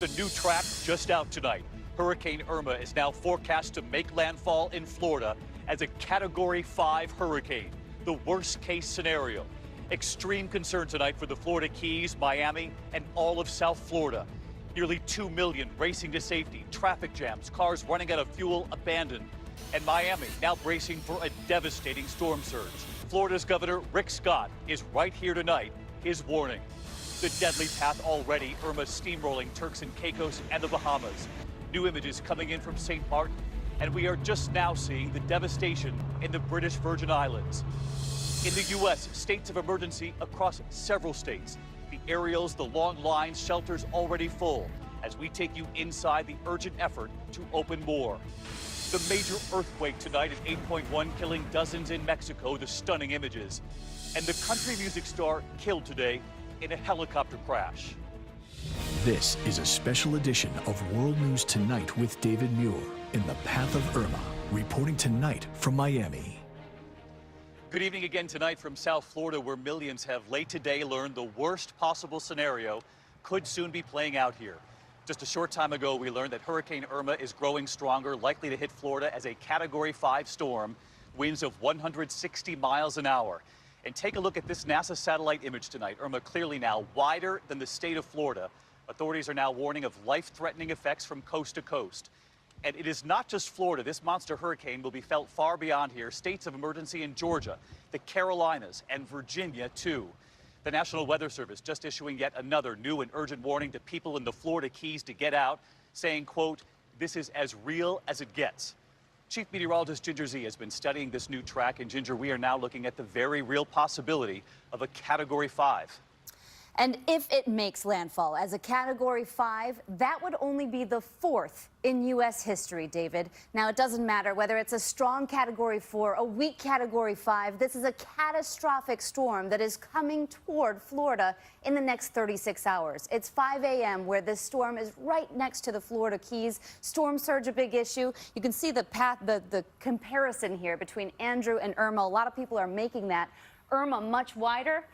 The new track just out tonight. Hurricane Irma is now forecast to make landfall in Florida as a Category 5 hurricane, the worst case scenario. Extreme concern tonight for the Florida Keys, Miami, and all of South Florida. Nearly 2 million racing to safety, traffic jams, cars running out of fuel abandoned. And Miami now bracing for a devastating storm surge. Florida's Governor Rick Scott is right here tonight. His warning. The deadly path already, Irma steamrolling Turks and Caicos and the Bahamas. New images coming in from St. Martin, and we are just now seeing the devastation in the British Virgin Islands. In the U.S., states of emergency across several states. The aerials, the long lines, shelters already full, as we take you inside the urgent effort to open more. The major earthquake tonight at 8.1 killing dozens in Mexico, the stunning images. And the country music star killed today in a helicopter crash. This is a special edition of World News Tonight with David Muir in the path of Irma, reporting tonight from Miami. Good evening again tonight from South Florida, where millions have late today learned the worst possible scenario could soon be playing out here. Just a short time ago, we learned that Hurricane Irma is growing stronger, likely to hit Florida as a Category 5 storm, winds of 160 miles an hour. And take a look at this NASA satellite image tonight. Irma clearly now wider than the state of Florida. Authorities are now warning of life-threatening effects from coast to coast. And it is not just Florida. This monster hurricane will be felt far beyond here. States of emergency in Georgia, the Carolinas, and Virginia, too. The National Weather Service just issuing yet another new and urgent warning to people in the Florida Keys to get out, saying, quote, "This is as real as it gets." Chief Meteorologist Ginger Z has been studying this new track, and Ginger, we are now looking at the very real possibility of a Category 5. And if it makes landfall as a Category 5, that would only be the fourth in U.S. history, David. Now, it doesn't matter whether it's a strong Category 4, a weak Category 5. This is a catastrophic storm that is coming toward Florida in the next 36 hours. It's 5 a.m. where this storm is right next to the Florida Keys. Storm surge, a big issue. You can see the path, the comparison here between Andrew and Irma. A lot of people are making that. Irma much wider.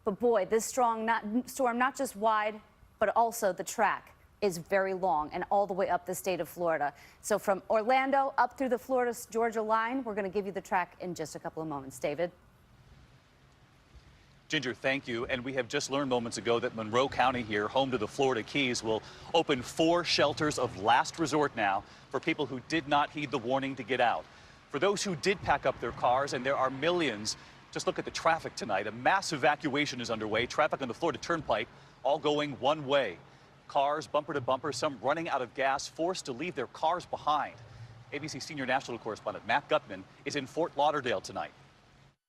But boy, this storm, not just wide, but also the track is very long and all the way up the state of Florida. So from Orlando up through the Florida-Georgia line, we're going to give you the track in just a couple of moments. David? Ginger, thank you. And we have just learned moments ago that Monroe County here, home to the Florida Keys, will open 4 shelters of last resort now for people who did not heed the warning to get out. For those who did pack up their cars, and there are millions. Just look at the traffic tonight. A mass evacuation is underway. Traffic on the Florida Turnpike all going one way. Cars bumper to bumper, some running out of gas, forced to leave their cars behind. ABC senior national correspondent Matt Gutman is in Fort Lauderdale tonight.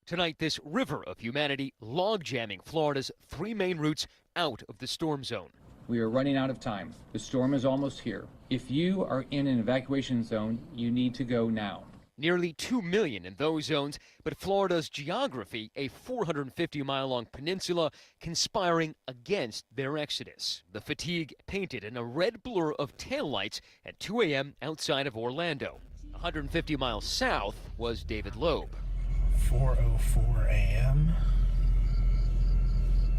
Tonight, this river of humanity log-jamming Florida's 3 main routes out of the storm zone. We are running out of time. The storm is almost here. If you are in an evacuation zone, you need to go now. Nearly 2 million in those zones, but Florida's geography, a 450-mile-long peninsula, conspiring against their exodus. The fatigue painted in a red blur of taillights at 2 a.m. outside of Orlando. 150 miles south was David Loeb. 4:04 a.m.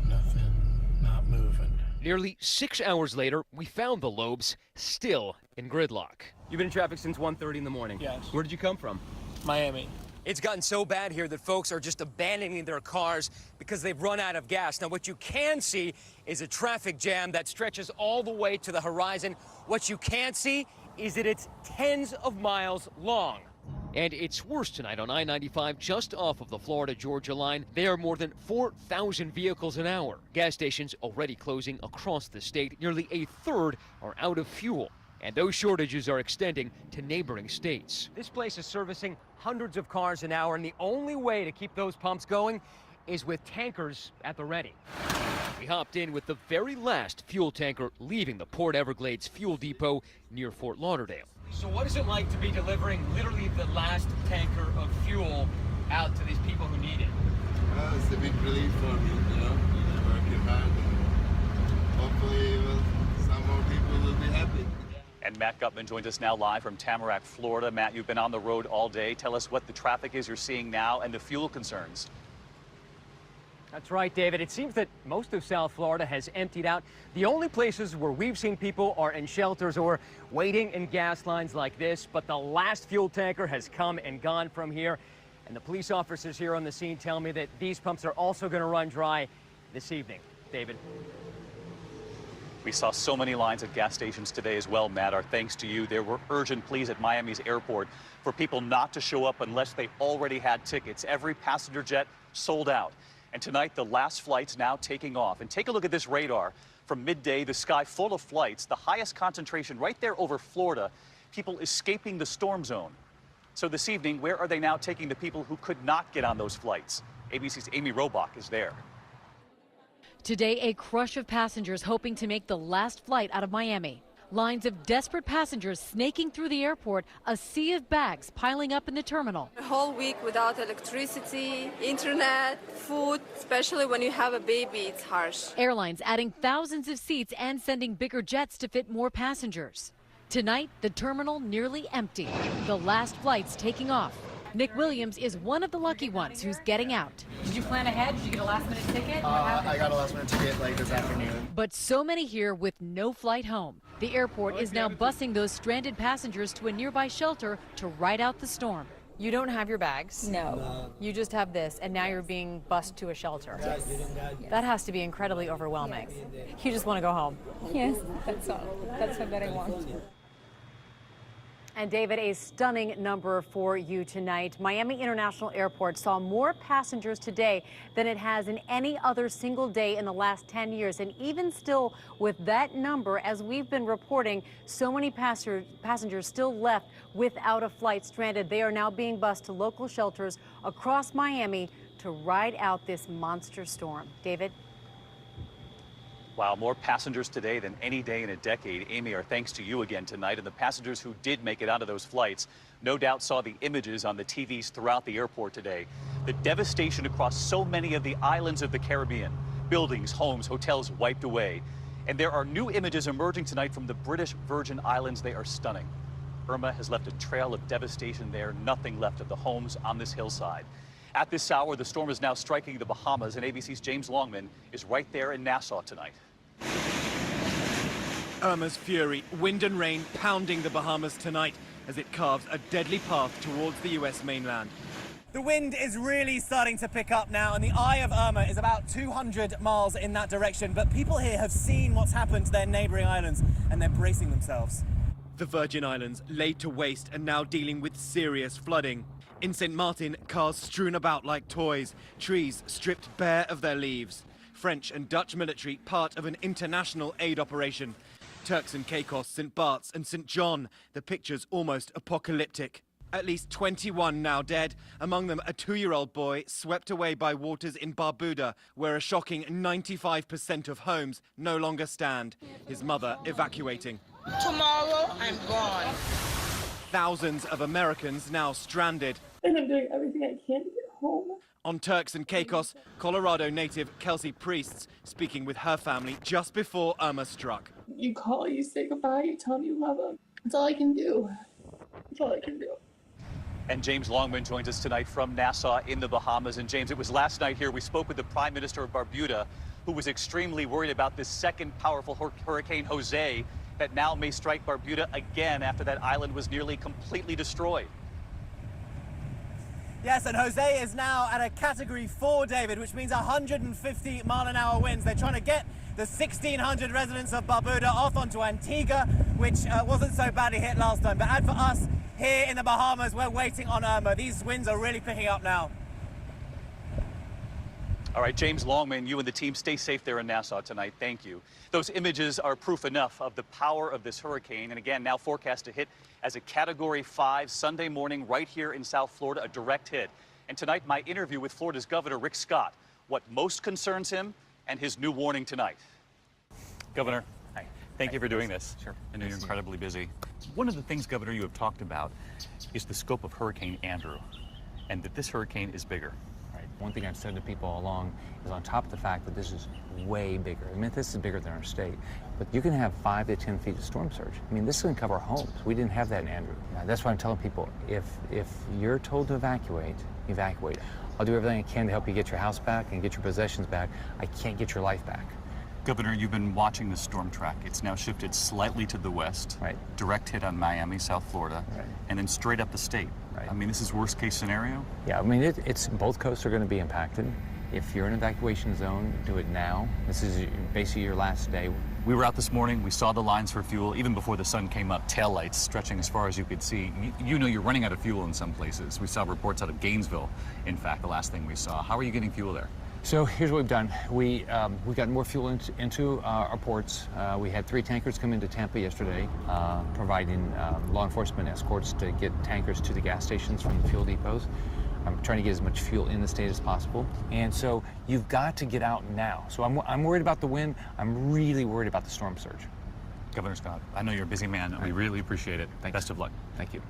Nothing, not moving. Nearly 6 hours later, we found the Loebs still in gridlock. You've been in traffic since 1:30 in the morning. Yes. Where did you come from? Miami. It's gotten so bad here that folks are just abandoning their cars because they've run out of gas. Now, what you can see is a traffic jam that stretches all the way to the horizon. What you can't see is that it's tens of miles long. And it's worse tonight on I-95 just off of the Florida-Georgia line. There are more than 4,000 vehicles an hour. Gas stations already closing across the state. Nearly a third are out of fuel. And those shortages are extending to neighboring states. This place is servicing hundreds of cars an hour, and the only way to keep those pumps going is with tankers at the ready. We hopped in with the very last fuel tanker leaving the Port Everglades fuel depot near Fort Lauderdale. So what is it like to be delivering literally the last tanker of fuel out to these people who need it? Well, it's a big relief for me, working hard, and hopefully some more people will be happy. And Matt Gutman joins us now live from Tamarack, Florida. Matt, you've been on the road all day. Tell us what the traffic is you're seeing now and the fuel concerns. That's right, David. It seems that most of South Florida has emptied out. The only places where we've seen people are in shelters or waiting in gas lines like this. But the last fuel tanker has come and gone from here. And the police officers here on the scene tell me that these pumps are also going to run dry this evening. David. We saw so many lines at gas stations today as well, Matt. Our thanks to you. There were urgent pleas at Miami's airport for people not to show up unless they already had tickets. Every passenger jet sold out. And tonight, the last flight's now taking off. And take a look at this radar. From midday, the sky full of flights, the highest concentration right there over Florida, people escaping the storm zone. So this evening, where are they now taking the people who could not get on those flights? ABC's Amy Robach is there. Today, a crush of passengers hoping to make the last flight out of Miami. Lines of desperate passengers snaking through the airport, a sea of bags piling up in the terminal. A whole week without electricity, internet, food, especially when you have a baby, it's harsh. Airlines adding thousands of seats and sending bigger jets to fit more passengers. Tonight, the terminal nearly empty. The last flights taking off. Nick Williams is one of the lucky ones who's getting out. Did you plan ahead? Did you get a last-minute ticket? I got a last-minute ticket like this afternoon. But so many here with no flight home. The airport is now busing those stranded passengers to a nearby shelter to ride out the storm. You don't have your bags? No. You just have this, and now you're being bused to a shelter. Yes. That has to be incredibly overwhelming. You just want to go home. Yes, that's all. That's what I want. And David, a stunning number for you tonight. Miami International Airport saw more passengers today than it has in any other single day in the last 10 years. And even still with that number, as we've been reporting, so many passengers still left without a flight, stranded. They are now being bused to local shelters across Miami to ride out this monster storm. David? Wow, more passengers today than any day in a decade. Amy, our thanks to you again tonight. And the passengers who did make it onto those flights no doubt saw the images on the TVs throughout the airport today. The devastation across so many of the islands of the Caribbean. Buildings, homes, hotels wiped away. And there are new images emerging tonight from the British Virgin Islands. They are stunning. Irma has left a trail of devastation there, nothing left of the homes on this hillside. At this hour, the storm is now striking the Bahamas, and ABC's James Longman is right there in Nassau tonight. Irma's fury, wind and rain pounding the Bahamas tonight as it carves a deadly path towards the U.S. mainland. The wind is really starting to pick up now, and the eye of Irma is about 200 miles in that direction. But people here have seen what's happened to their neighboring islands, and they're bracing themselves. The Virgin Islands laid to waste and now dealing with serious flooding. In St. Martin, cars strewn about like toys, trees stripped bare of their leaves. French and Dutch military part of an international aid operation. Turks and Caicos, St. Bart's and St. John, the picture's almost apocalyptic. At least 21 now dead, among them a 2-year-old boy swept away by waters in Barbuda, where a shocking 95% of homes no longer stand. His mother evacuating. Tomorrow I'm gone. Thousands of Americans now stranded. And I'm doing everything I can to get home. On Turks and Caicos, Colorado native Kelsey Priests speaking with her family just before Irma struck. You call, you say goodbye, you tell them you love them. That's all I can do. That's all I can do. And James Longman joins us tonight from Nassau in the Bahamas. And James, it was last night here we spoke with the Prime Minister of Barbuda, who was extremely worried about this second powerful Hurricane Jose that now may strike Barbuda again after that island was nearly completely destroyed. Yes, and Jose is now at a Category 4, David, which means 150-mile-an-hour winds. They're trying to get the 1,600 residents of Barbuda off onto Antigua, which wasn't so badly hit last time. But as for us here in the Bahamas, we're waiting on Irma. These winds are really picking up now. All right, James Longman, you and the team stay safe there in Nassau tonight. Thank you. Those images are proof enough of the power of this hurricane. And again, now forecast to hit as a Category 5 Sunday morning right here in South Florida, a direct hit. And tonight, my interview with Florida's Governor Rick Scott, what most concerns him and his new warning tonight. Governor, hi. Thank you for doing this. Sure. I know you're incredibly busy. One of the things, Governor, you have talked about is the scope of Hurricane Andrew and that this hurricane is bigger. One thing I've said to people all along is on top of the fact that this is way bigger. I mean, this is bigger than our state, but you can have 5 to 10 feet of storm surge. I mean, this is going to cover homes. We didn't have that in Andrew. That's why I'm telling people, if you're told to evacuate, evacuate. I'll do everything I can to help you get your house back and get your possessions back. I can't get your life back. Governor, you've been watching the storm track. It's now shifted slightly to the west. Right. Direct hit on Miami, South Florida, right. And then straight up the state. Right. I mean, this is worst case scenario? Yeah, I mean, it's both coasts are going to be impacted. If you're in an evacuation zone, do it now. This is basically your last day. We were out this morning. We saw the lines for fuel even before the sun came up, taillights stretching as far as you could see. You know you're running out of fuel in some places. We saw reports out of Gainesville, in fact, the last thing we saw. How are you getting fuel there? So here's what we've done. We got more fuel into our ports. We had 3 tankers come into Tampa yesterday, providing law enforcement escorts to get tankers to the gas stations from the fuel depots. I'm trying to get as much fuel in the state as possible. And so you've got to get out now. So I'm worried about the wind. I'm really worried about the storm surge. Governor Scott, I know you're a busy man. We really appreciate it. Best of luck. Thank you.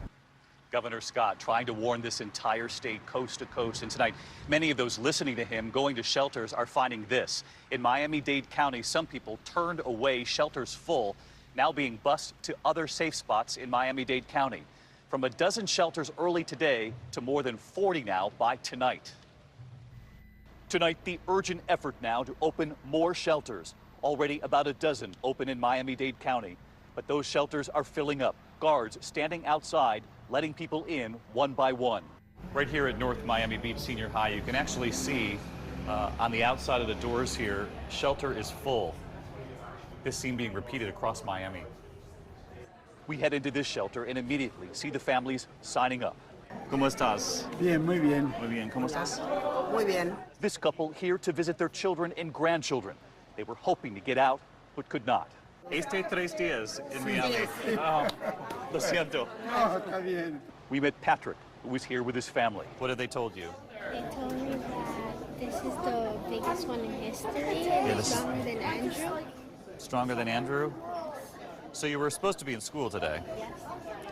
Governor Scott trying to warn this entire state coast to coast. And tonight, many of those listening to him going to shelters are finding this. In Miami-Dade County, some people turned away, shelters full, now being bused to other safe spots in Miami-Dade County. From a dozen shelters early today to more than 40 now by tonight. Tonight, the urgent effort now to open more shelters. Already about a dozen open in Miami-Dade County. But those shelters are filling up. Guards standing outside, letting people in one by one. Right here at North Miami Beach Senior High, you can actually see on the outside of the doors here, shelter is full. This scene being repeated across Miami. We head into this shelter and immediately see the families signing up. ¿Cómo estás? Bien, muy bien. Muy bien. ¿Cómo estás? Muy bien. This couple here to visit their children and grandchildren. They were hoping to get out, but could not. Este 3 días en Miami. Oh, lo siento. No, está bien. We met Patrick, who was here with his family. What have they told you? They told me that this is the biggest one in history and it's stronger than Andrew. Stronger than Andrew? So you were supposed to be in school today? Yes.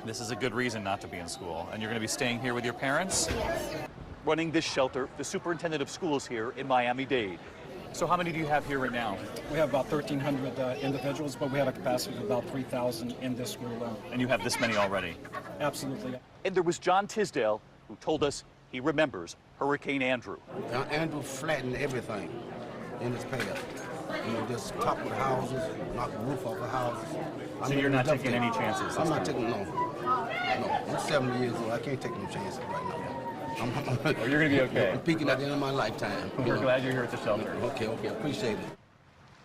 This is a good reason not to be in school. And you're going to be staying here with your parents? Yes. Running this shelter, the superintendent of schools here in Miami-Dade. So how many do you have here right now? We have about 1,300 individuals, but we have a capacity of about 3,000 in this school alone. And you have this many already? Absolutely. And there was John Tisdale, who told us he remembers Hurricane Andrew. Andrew flattened everything in his path. You know, just toppled houses, knocked the roof off the houses. So you're not taking any chances? I'm not taking, no. I'm 70 years old. I can't take no chances right now. Well, you're going to be okay. I'm peaking at the end of my lifetime. We're glad you're here at the shelter. Okay, appreciate it.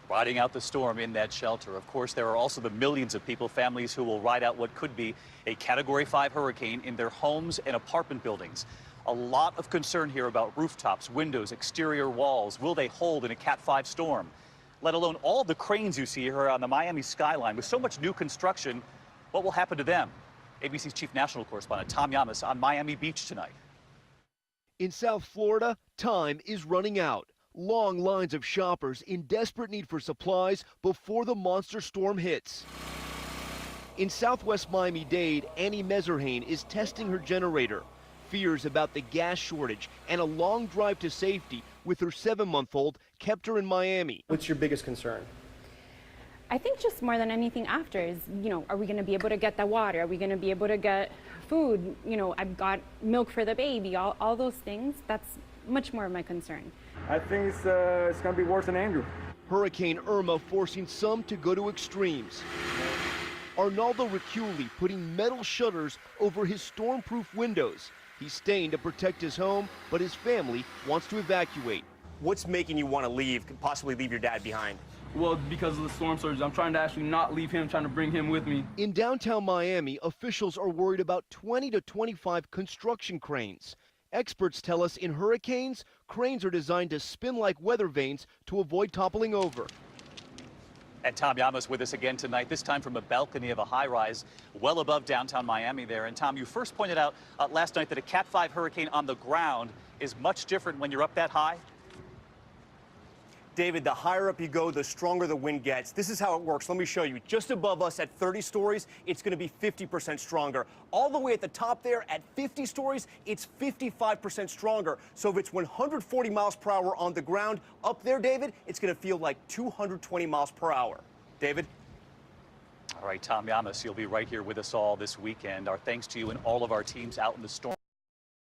Riding out the storm in that shelter. Of course, there are also the millions of people, families who will ride out what could be a Category 5 hurricane in their homes and apartment buildings. A lot of concern here about rooftops, windows, exterior walls. Will they hold in a Cat 5 storm? Let alone all the cranes you see here on the Miami skyline. With so much new construction, what will happen to them? ABC's chief national correspondent Tom Yamas on Miami Beach tonight. In South Florida, time is running out. Long lines of shoppers in desperate need for supplies before the monster storm hits. In Southwest Miami-Dade, Annie Meserhain is testing her generator. Fears about the gas shortage and a long drive to safety with her 7-month-old kept her in Miami. What's your biggest concern? I think just more than anything after is, are we going to be able to get the water? Are we going to be able to get food? I've got milk for the baby, all those things. That's much more of my concern. I think it's going to be worse than Andrew. Hurricane Irma forcing some to go to extremes. Arnaldo Ricciuli putting metal shutters over his storm-proof windows. He's staying to protect his home, but his family wants to evacuate. What's making you want to leave, possibly leave your dad behind? Well, because of the storm surge, I'm trying to actually not leave him, trying to bring him with me. In downtown Miami, officials are worried about 20 to 25 construction cranes. Experts tell us in hurricanes, cranes are designed to spin like weather vanes to avoid toppling over. And Tom Yamas with us again tonight, this time from a balcony of a high-rise well above downtown Miami there. And Tom, you first pointed out last night that a Cat 5 hurricane on the ground is much different when you're up that high. David, the higher up you go, the stronger the wind gets. This is how it works. Let me show you. Just above us at 30 stories, it's going to be 50% stronger. All the way at the top there at 50 stories, it's 55% stronger. So if it's 140 miles per hour on the ground, up there, David, it's going to feel like 220 miles per hour. David? All right, Tom Yamas, you'll be right here with us all this weekend. Our thanks to you and all of our teams out in the storm.